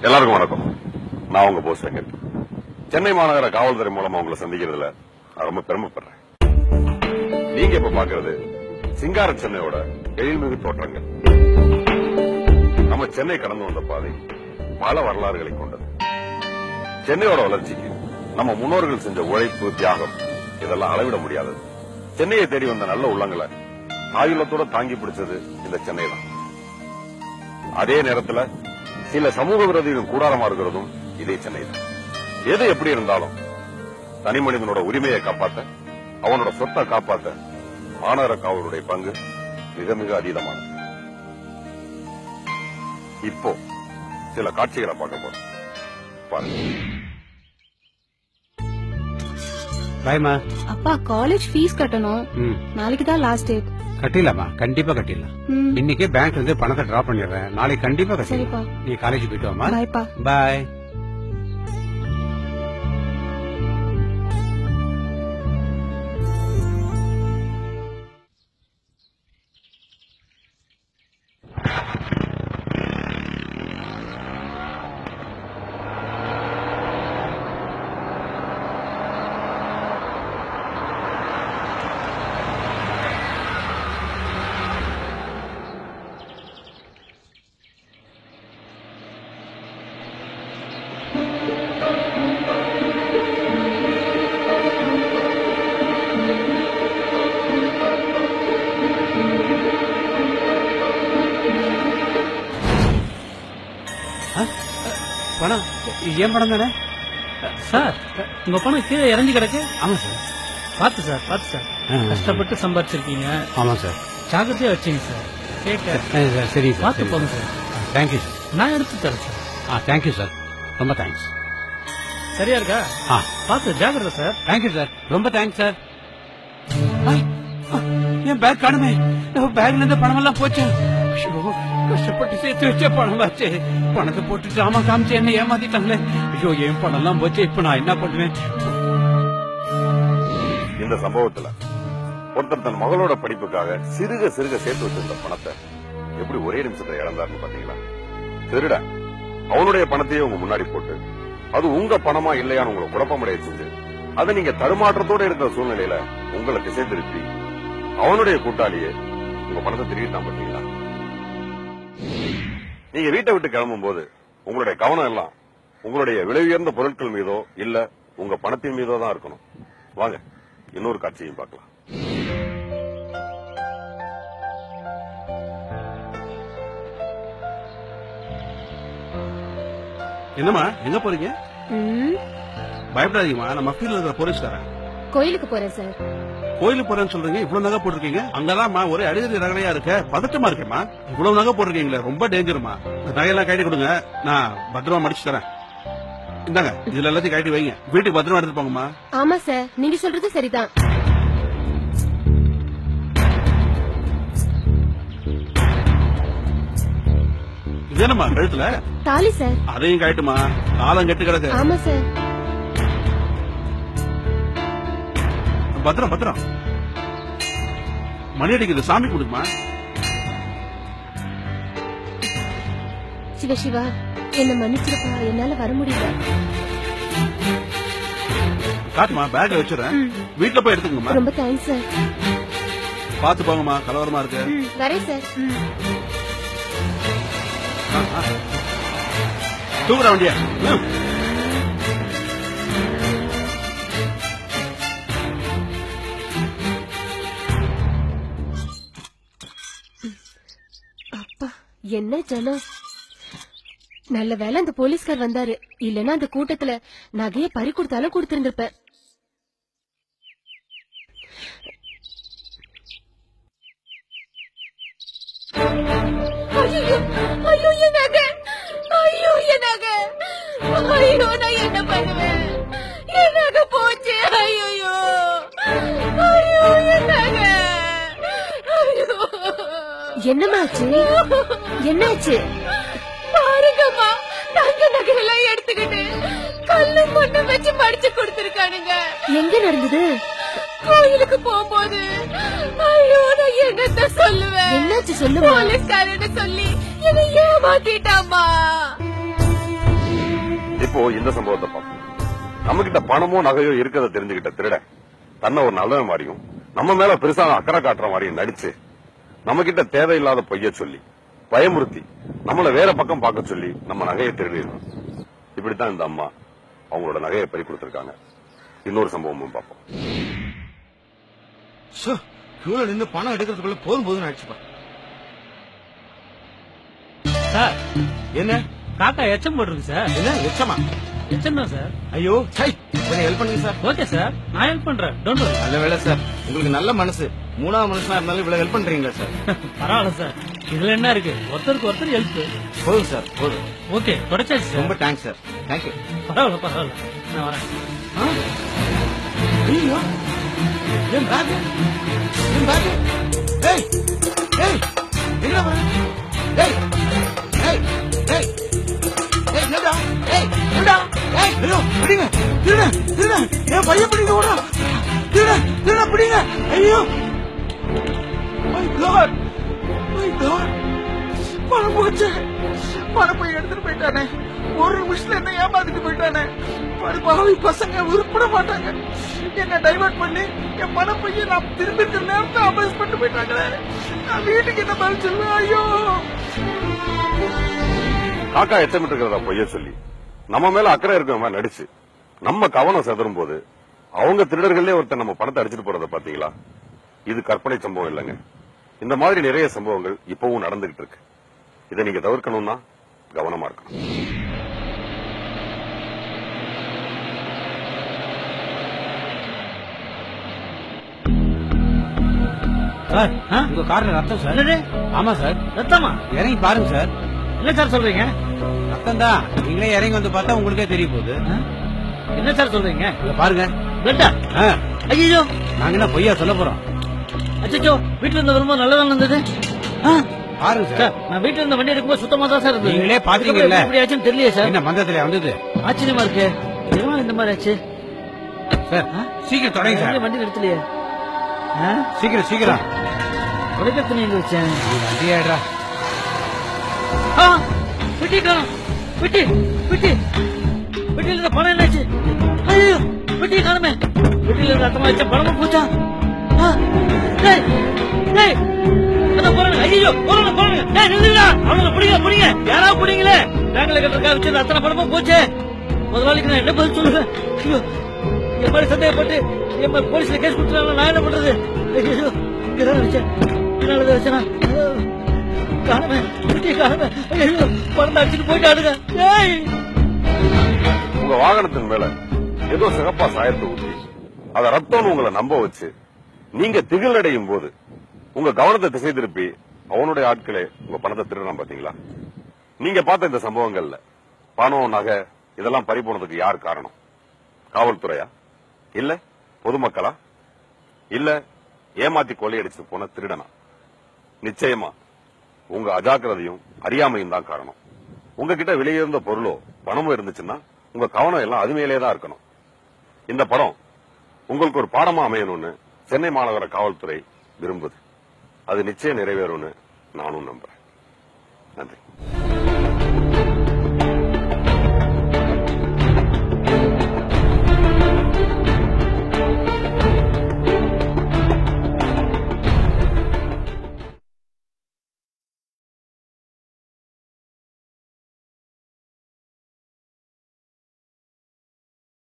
எல்லாருக்கும் வணக்கம். நான் உங்க போஸ் வெங்கட். சென்னை மாநகர காவல்துறை மூலமா உங்களை சந்திக்கிறதுல நான் ரொம்ப பெருமைப்படுறேன். நீங்க இப்ப பாக்குறது சிங்கார சென்னையோட எழில்மிகு தோற்றங்கள். நம்ம சென்னை கடந்து வந்த பாதை பல வரலாறுகளை கொண்டது. சென்னையோட வளர்ச்சிக்கு நம்ம முன்னோர்கள் செஞ்ச உழைப்பு, தியாகம் இதெல்லாம் அளவிட முடியாதது. சென்னையை தேடி வந்த நல்ல உள்ளங்களை ஆயுளத்தோட தாங்கி பிடிச்சது இந்த சென்னை தான். அதே நேரத்தில் சில சமூக விரோதிகள் கூடாரமா இருக்கிறதும் இதே சென்னை தான். எது எப்படி இருந்தாலும் தனி மனிதனோட உரிமையை காப்பாற்ற, அவனோட சொத்தை காப்பாற்ற மாநகர காவலுடைய பங்கு மிக மிக அதீதமானது. இப்போ சில காட்சிகளை பார்க்க போறோம். பாருங்க. பாய்மா. அப்பா காலேஜ் ஃபீஸ் கட்டணும். நாளைக்கு தான் லாஸ்ட் டேட். கட்டிடலாமா? கண்டிப்பா கட்டிடலாம். இன்னைக்கே பேங்க்ல இருந்து பணத்தை டிரா பண்ணிடுறேன். நாளைக்கு கண்டிப்பா கட்டிடலாம். நீ காலேஜ் போயிட்டு வாமா. பாய்ப்பா. பாய். பணம் ஏன் பணம் தானே சார்? உங்க பணம் கீழே இறங்கி கிடக்கு. ஆமா சார். பார்த்து சார், பார்த்து சார். கஷ்டப்பட்டு சம்பாதிச்சிருக்கீங்க. ஆமா சார். ஜாகிரதையா வச்சுங்க சார். கேட்க சரி சார். பார்த்து போங்க சார். Thank you sir. நான் எடுத்து தரேன் சார். Thank you sir. ரொம்ப தேங்க்ஸ். சரியா இருக்கா? பார்த்து ஜாகிரதை சார். Thank you sir. ரொம்ப தேங்க்ஸ் சார். என் பேக் காணுமே. பேக்ல இருந்து பணம் எல்லாம் போச்சு. கஷ்டப்பட்டு சேர்த்து வச்ச பணம் ஆச்சு. பணத்தை போட்டு டிராமா காமிச்சு என்ன ஏமாத்திட்டாங்களே. ஐயோ, என் பணம் எல்லாம் போச்சு. இப்ப நான் என்ன பண்ணுவேன்? இந்த சம்பவத்துல ஒருத்தர் தன் மகளோட படிப்புக்காக சிறுக சிறுக சேர்த்து வச்சிருந்த பணத்தை எப்படி ஒரே நிமிஷத்தை இழந்தாருன்னு பாத்தீங்களா? திருட அவனுடைய பணத்தையே உங்க முன்னாடி போட்டு அது உங்க பணமா இல்லையான்னு உங்களை குழப்பமடைய செஞ்சு அதை நீங்க தடுமாற்றத்தோட இருக்கிற சூழ்நிலையில உங்களை திசை திருப்பி அவனுடைய கூட்டாளியே உங்க பணத்தை திருடிட்டான் பாத்தீங்களா? நீங்க வீட்டை விட்டு கிளம்பும் போது உங்களுடைய கவனம் எல்லாம் உங்களுடைய விலை உயர்ந்த பொருட்கள் மீதோ இல்ல உங்க பணத்தின் மீதோ தான் இருக்கணும். வாங்க இன்னொரு காட்சியையும் பார்க்கலாம். என்னம்மா, எங்க போறீங்க? பயப்படாதீங்கம்மா, நம்ம ஃபீல்ட்ல இருக்கிற போலீஸ்காரன். கோயிலுக்கு போறேன் சார். கோயிலுக்கு போறேன்னு சொல்றீங்க, இவ்வளவு நகை போட்டிருக்கீங்க. அங்கதான்மா ஒரே அடிதடி ரகலையா இருக்க, பதட்டமா இருக்கேம்மா. இவ்வளவு நகை போட்டிருக்கீங்களே, ரொம்ப டேஞ்சருமா. நகையெல்லாம் கட்டி கொடுங்க, நான் பத்திரமா மடிச்சு தரேன். இந்தாங்க, இதுல எல்லாத்தையும் கட்டி வைங்க, வீட்டுக்கு பத்திரமா எடுத்துட்டு போங்கம்மா. ஆமா சார், நீங்க சொல்றது சரிதான். இது என்னம்மா கழுத்துல? தாலி சார். அதையும் கட்டுமா, காலம் கெட்டு கிடக்கு. ஆமா சார். பத்திரம் பத்திரம். மணி அடிக்குது, சாமி கொடுக்குமா. சிவ சிவா, என்ன மன்னிச்சிருப்பா, என்னால வர முடியல. காட்டுமா, பேக்ல வச்சுறேன், வீட்டுல போய் எடுத்துக்கோங்கம்மா. ரொம்ப தேங்க்ஸ் சார். பாத்து போங்கம்மா, கலவரமா இருக்கு. வரேன் சார். தூக்குற வண்டியா. அப்பா, என்ன ஜனம். நல்ல வேலை அந்த போலீஸ்கார் வந்தாரு. இல்லன்னா அந்த கூட்டத்துல நகைய பறி கொடுத்தாலும் கொடுத்திருந்திருப்பேன். ஐயோ, ஐயோ, என் நகை. ஐயோ, என் நகை. ஐயோ, நான் என்ன பண்ணுவேன்? என் நகை போச்சு. ஐயோ, ஐயோ, என் நகை. ஐயோ. என்னமாச்சு? என்னாச்சு? பாருங்கம்மா, தங்க நகையெல்லாம் எடுத்துக்கிட்டு கல்லு மண்ணு வச்சு மடிச்சு கொடுத்திருக்கானுங்க. எங்க நடந்தது? கோயிலுக்கு போகும்போது. ஐயோ, நான் என்னத்த சொல்லுவேன்? என்னாச்சு சொல்லுமா? போலீஸ்காரன்னு சொல்லி என்னை ஏமாத்திட்டாமா. இப்போ இந்த சம்பவத்தை பார்ப்போம். நம்ம கிட்ட பணமோ நகையோ இருக்கிறத தெரிஞ்சுக்கிட்ட திருட தன்னை ஒரு நல்லவன் மாதிரியும் நம்ம மேல பெருசான அக்கறை காட்டுற மாதிரியும் நடிச்சு நம்ம கிட்ட தேவையில்லாத பொய்ய சொல்லி பயமுறுத்தி நம்மள வேற பக்கம் பார்க்க சொல்லி நம்ம நகையை திருடிடணும். இப்படித்தான் இந்த அம்மா அவங்களோட நகையை பறி கொடுத்திருக்காங்க. இன்னொரு சம்பவமும் பார்ப்போம். கியூல நின்று பணம் எடுக்கிறதுக்குள்ள போதும் ஆயிடுச்சுப்பா. சார் என்ன காக்கா எச்சம் போட்டிருக்கு சார். என்ன எச்சமா? எச்சம் தான் சார். ஐயோ கொஞ்சம் ஹெல்ப் பண்ணுங்க சார். ஓகே சார், நான் ஹெல்ப் பண்றேன். Don't worry. நல்ல வேலை சார், உங்களுக்கு நல்ல மனசு. மூணாவது மனுஷனா இருந்தாலும் இவ்வளவு ஹெல்ப் பண்றீங்களா சார்? பரவாயில்ல சார், இதுல என்ன இருக்கு, ஒருத்தருக்கு ஒருத்தர் ஹெல்ப். போதும் சார் போதும். ஓகே தொடச்சாச்சு சார். ரொம்ப தேங்க்ஸ் சார். தேங்க்யூ. பரவாயில்ல நான் வரேன். ஐயோ என் பேக் ஏய் ஏய் என்ன வர ஏய் ஏய் ஏய் ஏய் என்னடா ஏய் என்னடா ஏய் ஐயோ பிடிங்க திருட ஏன் பையன் பிடிங்க ஓடா திருட பிடிங்க. ஐயோ மை காட் பணம் போச்சு. பணம் போய் எடுத்துட்டு போயிட்டானே. ஒரு நிமிஷத்துல என்ன ஏமாத்திட்டு போயிட்டானே. பாவி பசங்க உருப்பட மாட்டாங்க. என்ன டைவர்ட் பண்ணி என் பணம் போய் நான் திரும்பி நேரத்தை அபேஸ் பண்ணிட்டு போயிட்டாங்களே. நான் வீட்டுக்கு என்ன பதில் சொல்லுவேன்? ஐயோ காக்கா எச்சமிட்டு இருக்கிறதா பொய்ய சொல்லி நம்ம மேல அக்கறை இருக்கிற மாதிரி நடிச்சு நம்ம கவனம் செதறும் போது அவங்க திருடர்களே ஒருத்தர் நம்ம பணத்தை அடிச்சிட்டு போறத பாத்தீங்களா? இது கற்பனை சம்பவம் இல்லைங்க. இந்த மாதிரி நிறைய சம்பவங்கள் இப்பவும் நடந்துகிட்டு இருக்கு. இதை நீங்க தவிர்க்கணும்னா கவனமா இருக்கணும். சார் உங்க கார்ல ரத்தம் சார். என்னது? ஆமா சார். ரத்தமா? இறங்கி பாருங்க சார். என்ன சார் சொல்றீங்க? ரத்தம் தான். நீங்களே இறங்கி வந்து பார்த்தா உங்களுக்கே தெரிய போகுது. என்ன சார் சொல்றீங்க? இங்க பாருங்க. பிளட்டா? ஐயோ நாங்க என்ன பொய்யா சொல்ல போறோம்? அச்சோ, வீட்டுல இருந்து வரும்போது நல்லதான் இருந்தது. பாருங்க சார், சார். நான் வீட்டுல இருந்த வண்டி எடுக்கும்போது சுத்தமா தான் சார் இருந்தது. நீங்களே பாத்தீங்கல்ல. இப்படி ஆச்சுன்னு தெரியல சார். என்ன மந்தத்துல வந்தது? ஆச்சரியமா இருக்கு. எதுவும் இந்த மாதிரி ஆச்சு சார் சீக்கிரம் தொடங்க சார். வண்டி நிறுத்தலையே. சீக்கிரம் உடைக்கத்து எங்க வச்சேன்? வண்டி ஆயிடுறா. வெட்டி காணும். வெட்டி வெட்டியில இருந்த பணம் என்னாச்சு? ஐயோ வெட்டியை காணுமே. வெட்டியில இருந்த ரத்தமா வச்ச பணமும் போச்சா? ஐயோ போறானுங்க. நில்லுடா, அவனுங்க பிடிங்க. யாரா பிடிங்களே. பேங்க்ல கட்டுறதுக்காக வச்சு அத்தனை பணமும் போச்சே. முதலாளிக்கு நான் என்ன பதில் சொல்லுவேன்? ஐயோ என் மாதிரி சந்தேகப்பட்டு என் மாதிரி போலீஸ்ல கேஸ் கொடுத்துருவாங்க. நான் என்ன பண்றது? ஐயோ இங்கதான் வச்சேன். என்னால வச்சேனா காணுமே. வெட்டியை காணுமே. ஐயோ பணத்தை அடிச்சுட்டு போயிட்டாடுங்க. உங்க வாகனத்தின் மேல ஏதோ சிகப்பா சாயத்தை ஊற்றி அத ரத்தம்னு உங்களை நம்ப வச்சு நீங்க திகிலடையும் போது உங்க கவனத்தை திசை திருப்பி அவனுடைய ஆட்களே உங்க பணத்தை திருடலாம். பாத்தீங்களா? நீங்க பார்த்த இந்த சம்பவங்கள்ல பணம் நகை இதெல்லாம் பறி போனதுக்கு யார் காரணம்? காவல்துறையா? இல்ல பொதுமக்களா? இல்ல ஏமாத்தி கொள்ளையடிச்சு போன திருடனா? நிச்சயமா உங்க அஜாக்கிரதையும் அறியாமையும் தான் காரணம். உங்ககிட்ட விலையுயர்ந்த பொருளோ பணமோ இருந்துச்சுன்னா உங்க கவனம் எல்லாம் அது மேலேதான் இருக்கணும். இந்த படம் உங்களுக்கு ஒரு பாடமா அமையணும்னு சென்னை மாநகர காவல்துறை விரும்புது. அது நிச்சயம் நிறைவேறும்னு நானும் நம்புறேன். நன்றி.